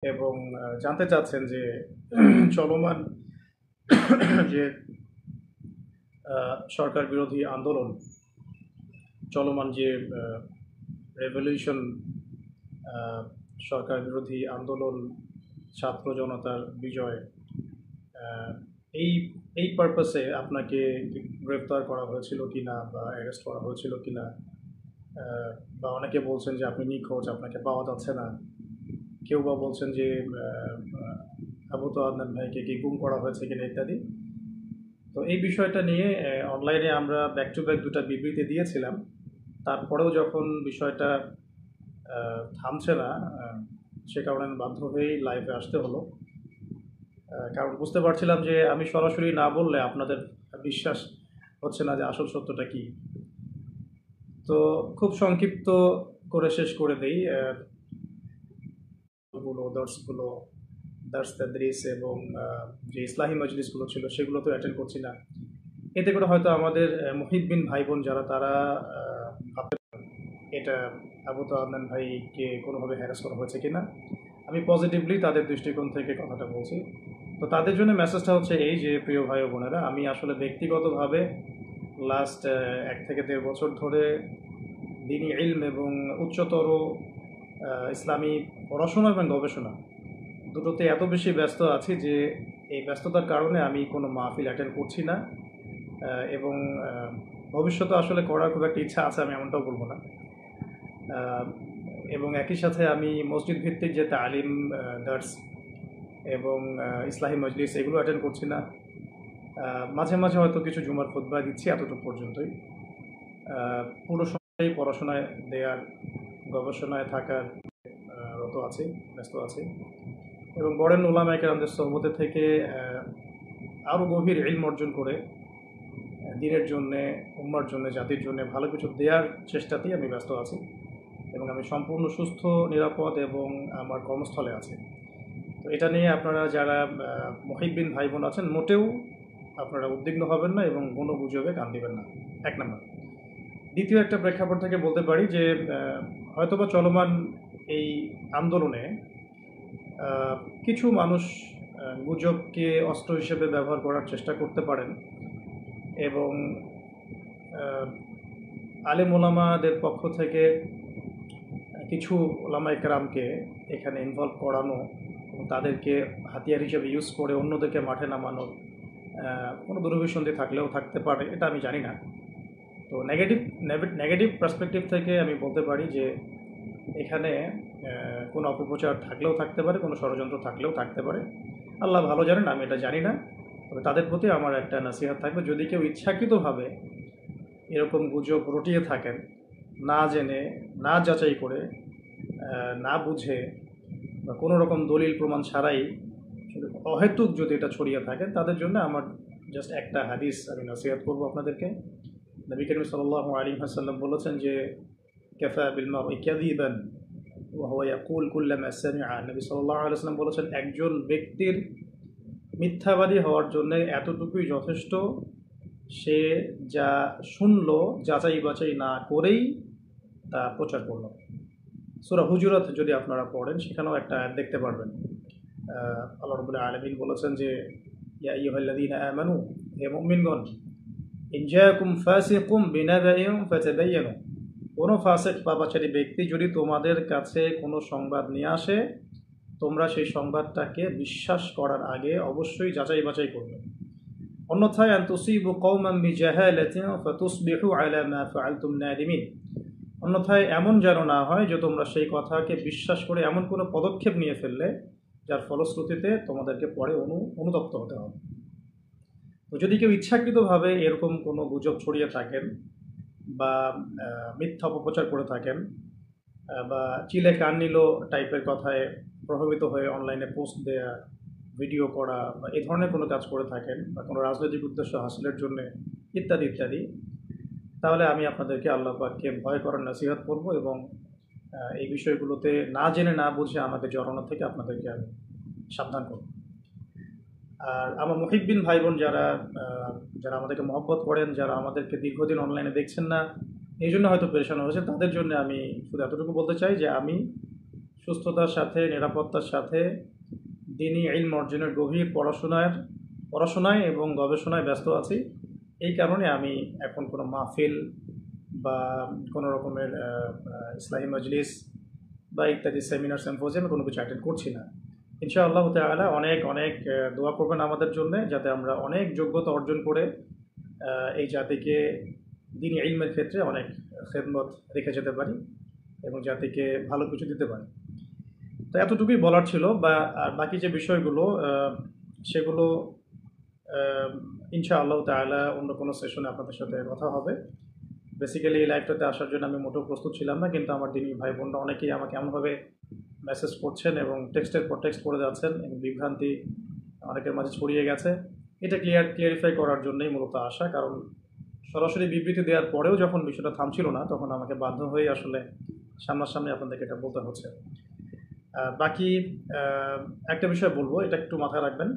এবং জানতে চাচ্ছেন যে চলমান যে সরকার বিরোধী আন্দোলন, চলমান যে রেভলিউশন, সরকার বিরোধী আন্দোলন, ছাত্র জনতার বিজয়, আহ, এই এই পারপাসে আপনাকে গ্রেফতার করা হয়েছিল কিনা বা অ্যারেস্ট করা হয়েছিল কিনা, আহ, বা অনেকে বলছেন যে আপনি নিখোঁজ, আপনাকে পাওয়া যাচ্ছে না। কেউ বা বলছেন যে আহ, আহ, আবু তো আদনান ভাইকে কি গুম করা হয়েছে কিনা ইত্যাদি। তো এই বিষয়টা নিয়ে অনলাইনে আমরা ব্যাক টু ব্যাক দুটা বিবৃতি দিয়েছিলাম। তারপরেও যখন বিষয়টা থামছে না, সে কারণে আমি বাধ্য হয়েই লাইভে আসতে হলো। কারণ বুঝতে পারছিলাম যে আমি সরাসরি না বললে আপনাদের বিশ্বাস হচ্ছে না যে আসল সত্যটা কি। তো খুব সংক্ষিপ্ত করে শেষ করে দেই। দর্শগুলো, দার্স তাদরিস এবং যে ইসলাহি মজলিসগুলো ছিল সেগুলো তো অ্যাটেন্ড করছি না। এতে করে হয়তো আমাদের মুহিব্বিন ভাই বোন যারা, তারা ভাবতে পারেন এটা আবু তো আদনান ভাইকে কোনোভাবে হ্যারাস করা হয়েছে কিনা। আমি পজিটিভলি তাদের দৃষ্টিকোণ থেকে কথাটা বলছি। তো তাদের জন্য মেসেজটা হচ্ছে এই যে, প্রিয় ভাই ও বোনেরা, আমি আসলে ব্যক্তিগতভাবে লাস্ট 1 থেকে 1.5 বছর ধরে দিনী ইলম এবং উচ্চতর ইসলামী পড়াশোনা এবং গবেষণা দুটোতে এত বেশি ব্যস্ত আছি যে এই ব্যস্ততার কারণে আমি কোনো মাহফিল অ্যাটেন্ড করছি না। এবং ভবিষ্যতে আসলে করার খুব একটা ইচ্ছা আছে, আমি এমনটাও বলবো না। আহ, এবং একই সাথে আমি মসজিদ ভিত্তিক যে তালিম, দার্স এবং ইসলাহি মজলিস এগুলো অ্যাটেন্ড করছি না। মাঝে মাঝে হয়তো কিছু জুমার খুতবা দিচ্ছি, এতটুকু পর্যন্তই। পুরো সময়ই পড়াশোনায় দেওয়ার, গবেষণায় থাকার রত আছি, ব্যস্ত আছি। এবং বরেন ওলামায়ে কেরামদের সোহবতে থেকে আরও গভীর ইলম অর্জন করে দিনের জন্যে, উম্মার জন্য, জাতির জন্য ভালো কিছু দেওয়ার চেষ্টাতেই আমি ব্যস্ত আছি। এবং আমি সম্পূর্ণ সুস্থ, নিরাপদ এবং আমার কর্মস্থলে আছি। তো এটা নিয়ে আপনারা যারা মুহিব্বিন ভাই বোন আছেন, মোটেও আপনারা উদ্বিগ্ন হবেন না এবং কোনো গুজবে কান দিবেন না। 1 নম্বর। দ্বিতীয় একটা প্রেক্ষাপট থেকে বলতে পারি যে হয়তোবা চলমান এই আন্দোলনে কিছু মানুষ গুজবকে অস্ত্র হিসেবে ব্যবহার করার চেষ্টা করতে পারেন এবং আলেম ওলামাদের পক্ষ থেকে কিছু ওলামা একরামকে এখানে ইনভলভ করানো এবং তাদেরকে হাতিয়ার হিসেবে ইউজ করে অন্যদেরকে মাঠে নামানোর কোনো দুরভিসন্ধি থাকলেও থাকতে পারে, এটা আমি জানি না। তো নেগেটিভ পার্সপেক্টিভ থেকে আমি বলতে পারি যে এখানে কোনো অপপ্রচার থাকলেও থাকতে পারে, কোনো ষড়যন্ত্র থাকলেও থাকতে পারে। আল্লাহ ভালো জানেন, আমি এটা জানি না। তবে তাদের প্রতি আমার একটা নসিহত থাকবে, যদি কেউ ইচ্ছাকৃতভাবে এরকম গুজব রটিয়ে থাকেন, না জেনে, না যাচাই করে, না বুঝে বা কোনো রকম দলিল প্রমাণ ছাড়াই অহেতুক যদি এটা ছড়িয়ে থাকে, তাদের জন্য আমার জাস্ট একটা হাদিস আমি নসিহত করবো আপনাদেরকে। নবী করিম সাল্লাল্লাহু আলাইহি ওয়াসাল্লাম বলেছেন যে, কাফা বিল মারই কাযিবান ওয়া হুয়া ইয়াকুল কুল্লামা সামিআ। নবী সাল্লাল্লাহু আলাইহি ওয়াসাল্লাম বলেছেন, একজন ব্যক্তির মিথ্যাবাদী হওয়ার জন্য এতটুকুই যথেষ্ট, সে যা শুনলো যাচাই বাছাই না করেই তা প্রচার করল। সূরা হুজুরাত যদি আপনারা পড়েন, সেখানেও একটা আয়াত দেখতে পারবেন। আল্লাহ রাব্বুল আলামিন বলেছেন যে, ইয়া আইয়ুহাল্লাযীনা আমানু, হে মুমিনগণ, ইন জাআকুম ফাসিকুম বিনাবাইন ফাতাবায়ানু, কোনো ফাসিক পাপাচারী ব্যক্তি যদি তোমাদের কাছে কোনো সংবাদ নিয়ে আসে, তোমরা সেই সংবাদটাকে বিশ্বাস করার আগে অবশ্যই যাচাই বাছাই করবে। অন্যথায় আন তুসিবু কওমান বিজাহালাতিন ফাতুসবিহু আলা মা ফাআলতুম নাদিমিন, অন্যথায় এমন যেন না হয় যে তোমরা সেই কথাকে বিশ্বাস করে এমন কোনো পদক্ষেপ নিয়ে ফেললে যার ফলশ্রুতিতে তোমাদেরকে পরে অনুতপ্ত হতে হবে। তো যদি কেউ ইচ্ছাকৃতভাবে এরকম কোনো গুজব ছড়িয়ে থাকেন বা মিথ্যা অপপ্রচার করে থাকেন, বা চিলে কান নিল টাইপের কথায় প্রভাবিত হয়ে অনলাইনে পোস্ট দেয়া, ভিডিও করা বা এই ধরনের কোনো কাজ করে থাকেন, বা কোনো রাজনৈতিক উদ্দেশ্য হাসিলের জন্য ইত্যাদি ইত্যাদি, তাহলে আমি আপনাদেরকে আল্লাহ পাককে ভয় করার নসিহত করব এবং এই বিষয়গুলোতে না জেনে না বুঝে আমাকে জড়ানো থেকে আপনাদেরকে আমি সাবধান করব। আর আমার মুহিব্বিন ভাই বোন যারা, যারা আমাদেরকে মহব্বত করেন, যারা আমাদেরকে দীর্ঘদিন অনলাইনে দেখছেন না, এই জন্য হয়তো পেরেশান হয়েছে, তাদের জন্য আমি শুধু এতটুকু বলতে চাই যে আমি সুস্থতার সাথে, নিরাপত্তার সাথে দিনী ইলম অর্জনের গভীর পড়াশোনায় এবং গবেষণায় ব্যস্ত আছি। এই কারণে আমি এখন কোনো মাহফিল বা কোনো রকমের ইসলাহি মজলিস বা ইত্যাদি সেমিনার সিম্পোজিয়াম কোনো কিছু অ্যাটেন্ড করছি না। ইনশাআল্লাহ তাআলা অনেক অনেক দোয়া করবেন আমাদের জন্য, যাতে আমরা অনেক যোগ্যতা অর্জন করে এই জাতিকে দ্বীনি ইলমের ক্ষেত্রে অনেক খেদমত রেখে যেতে পারি এবং জাতিকে ভালো কিছু দিতে পারি। তো এতটুকুই বলার ছিল। আর বাকি যে বিষয়গুলো সেগুলো ইনশাআল্লাহ তাআলা অন্য কোনো সেশনে আপনাদের সাথে কথা হবে। বেসিক্যালি এই লাইভটাতে আসার জন্য আমি মোটেও প্রস্তুত ছিলাম না, কিন্তু আমার দিনী ভাই বোনরা অনেকেই আমাকে এমনভাবে মেসেজ করছেন এবং টেক্সটের পর টেক্সট করে যাচ্ছেন এবং বিভ্রান্তি অনেকের মাঝে ছড়িয়ে গেছে। এটা ক্লিয়ারিফাই করার জন্যই মূলত আসা, কারণ সরাসরি বিবৃতি দেওয়ার পরেও যখন বিষয়টা থামছিল না, তখন আমাকে বাধ্য হয়ে আসলে সামনাসামনি আপনাদেরকে এটা বলতে হচ্ছে। বাকি একটা বিষয় বলবো, এটা একটু মাথায় রাখবেন।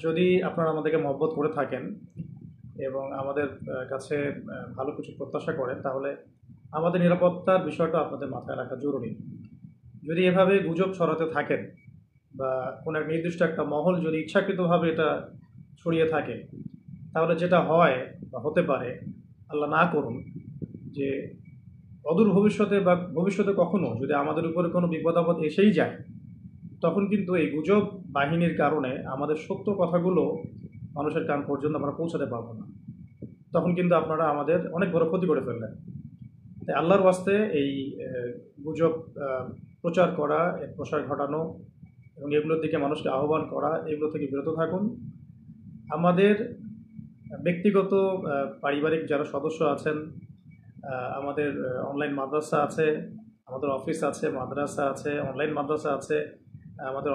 যদি আপনারা আমাদেরকে মহব্বত করে থাকেন এবং আমাদের কাছে ভালো কিছু প্রত্যাশা করেন, তাহলে আমাদের নিরাপত্তার বিষয়টা আপনাদের মাথায় রাখা জরুরি। যদি এভাবে গুজব ছড়াতে থাকেন বা কোনো এক নির্দিষ্ট একটা মহল যদি ইচ্ছাকৃতভাবে এটা ছড়িয়ে থাকে, তাহলে যেটা হয় বা হতে পারে, আল্লাহ না করুন, যে অদূর ভবিষ্যতে বা ভবিষ্যতে কখনো যদি আমাদের উপরে কোনো বিপদ আপদ এসেই যায়, তখন কিন্তু এই গুজব বাহিনীর কারণে আমাদের সত্য কথাগুলো মানুষের কান পর্যন্ত আমরা পৌঁছাতে পারবো না। তখন কিন্তু আপনারা আমাদের অনেক বড় ক্ষতি করে ফেললেন। তাই আল্লাহর ওয়াস্তে এই গুজব প্রচার করা, এর প্রসার ঘটানো এবং এগুলোর দিকে মানুষকে আহ্বান করা, এগুলো থেকে বিরত থাকুন। আমাদের ব্যক্তিগত পারিবারিক যারা সদস্য আছেন, আমাদের অনলাইন মাদ্রাসা আছে, আমাদের অফিস আছে, মাদ্রাসা আছে, অনলাইন মাদ্রাসা আছে, আমাদের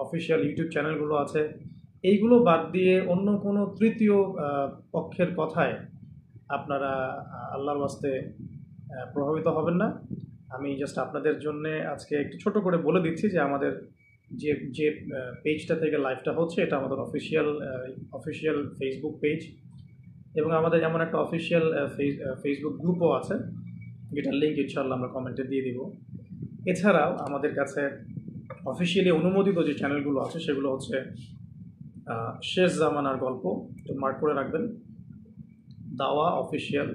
অফিসিয়াল ইউটিউব চ্যানেলগুলো আছে, এইগুলো বাদ দিয়ে অন্য কোনো তৃতীয় পক্ষের কথায় আপনারা আল্লাহর ওয়াস্তে প্রভাবিত হবেন না। আমি জাস্ট আপনাদের জন্য আজকে একটু ছোট করে বলে দিচ্ছি যে আমাদের যে পেজটা থেকে লাইভটা হচ্ছে, এটা আমাদের অফিসিয়াল ফেসবুক পেজ, এবং আমাদের এমন একটা অফিসিয়াল ফেসবুক গ্রুপও আছে, যেটার লিঙ্ক ইনশাআল্লাহ আমরা কমেন্টে দিয়ে দিব। এছাড়াও আমাদের কাছে অফিসিয়ালি অনুমোদিত যে চ্যানেলগুলো আছে, সেগুলো হচ্ছে শেষ জামানার গল্প, তো মার্ক করে রাখবেন, দাওয়া অফিসিয়াল,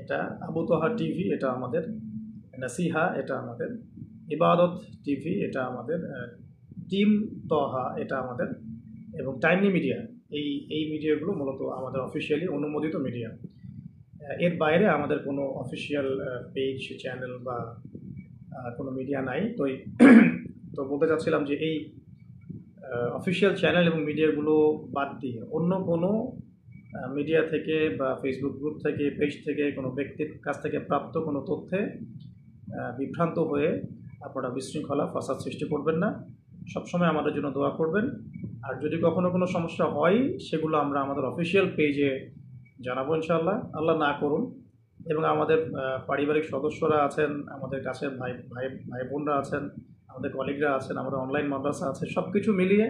এটা আবু তোহা টিভি, এটা আমাদের নাসিহা, এটা আমাদের ইবাদত টিভি, এটা আমাদের টিম তহা, এটা আমাদের, এবং টাইমলি মিডিয়া। এই মিডিয়াগুলো মূলত আমাদের অফিসিয়ালি অনুমোদিত মিডিয়া। এর বাইরে আমাদের কোনো অফিসিয়াল পেজ, চ্যানেল বা কোনো মিডিয়া নাই। তো বলতে চাচ্ছিলাম যে এই অফিসিয়াল চ্যানেল এবং মিডিয়াগুলো বাদ দিয়ে অন্য কোনো মিডিয়া থেকে বা ফেসবুক গ্রুপ থেকে, পেজ থেকে, কোনো ব্যক্তির কাছ থেকে প্রাপ্ত কোনো তথ্যে বিভ্রান্ত হয়ে আপনারা বিশৃঙ্খলা, ফাসাদ সৃষ্টি করবেন না। সবসময় আমাদের জন্য দোয়া করবেন। আর যদি কখনো কোনো সমস্যা হয়, সেগুলো আমরা আমাদের অফিসিয়াল পেজে জানাবো ইনশাআল্লাহ, আল্লাহ না করুন। এবং আমাদের পারিবারিক সদস্যরা আছেন, আমাদের কাছে ভাই বোনরা আছেন, আমাদের কলিগরা আছেন, আমাদের অনলাইন মাদ্রাসা আছে, সব কিছু মিলিয়ে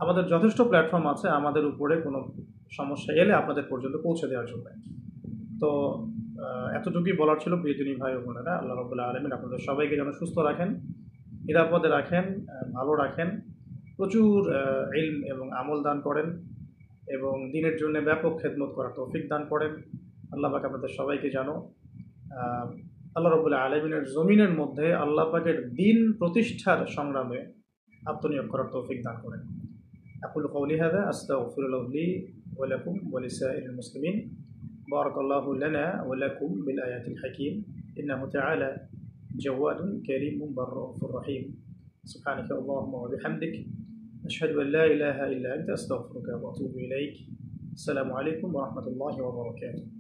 আমাদের যথেষ্ট প্ল্যাটফর্ম আছে আমাদের উপরে কোনো সমস্যা এলে আপনাদের পর্যন্ত পৌঁছে দেওয়ার জন্য। তো এতটুকুই বলার ছিল প্রিয়জনী ভাই ও বোনেরা। আল্লাহ রাব্বুল আলামিন আপনাদের সবাইকে যেন সুস্থ রাখেন, নিরাপদে রাখেন, ভালো রাখেন, প্রচুর ইলম এবং আমল দান করেন এবং দিনের জন্য ব্যাপক খেদমত করার তৌফিক দান করেন। আল্লাহ পাক আপনাদের সবাইকে যেন আল্লাহ রাব্বুল আলামিনের জমিনের মধ্যে আল্লাহ পাকের দিন প্রতিষ্ঠার সংগ্রামে আত্মনিয়োগ করার তৌফিক দান করেন। আকুলু কওলি হাযা আস্তাগফিরুল্লাহ লি ওয়া লাকুম ওয়া লিসাইরিল মুসলিমিন। বারাকাল্লাহু লানা ওয়া লাকুম বিল আয়াতিল হাকীম। ইন্নাহু তাআলা জাওয়াদুন কারীমুন বাররাউফুর রহিম। সুবহানাকা আল্লাহুম্মা ওয়া বিহামদিক আশহাদু আন লা ইলাহা ইল্লা আনতা আস্তাগফিরুকা ওয়া আতুবু ইলাইক। আসসালামু আলাইকুম ওয়া রাহমাতুল্লাহি ওয়া বারাকাতুহু।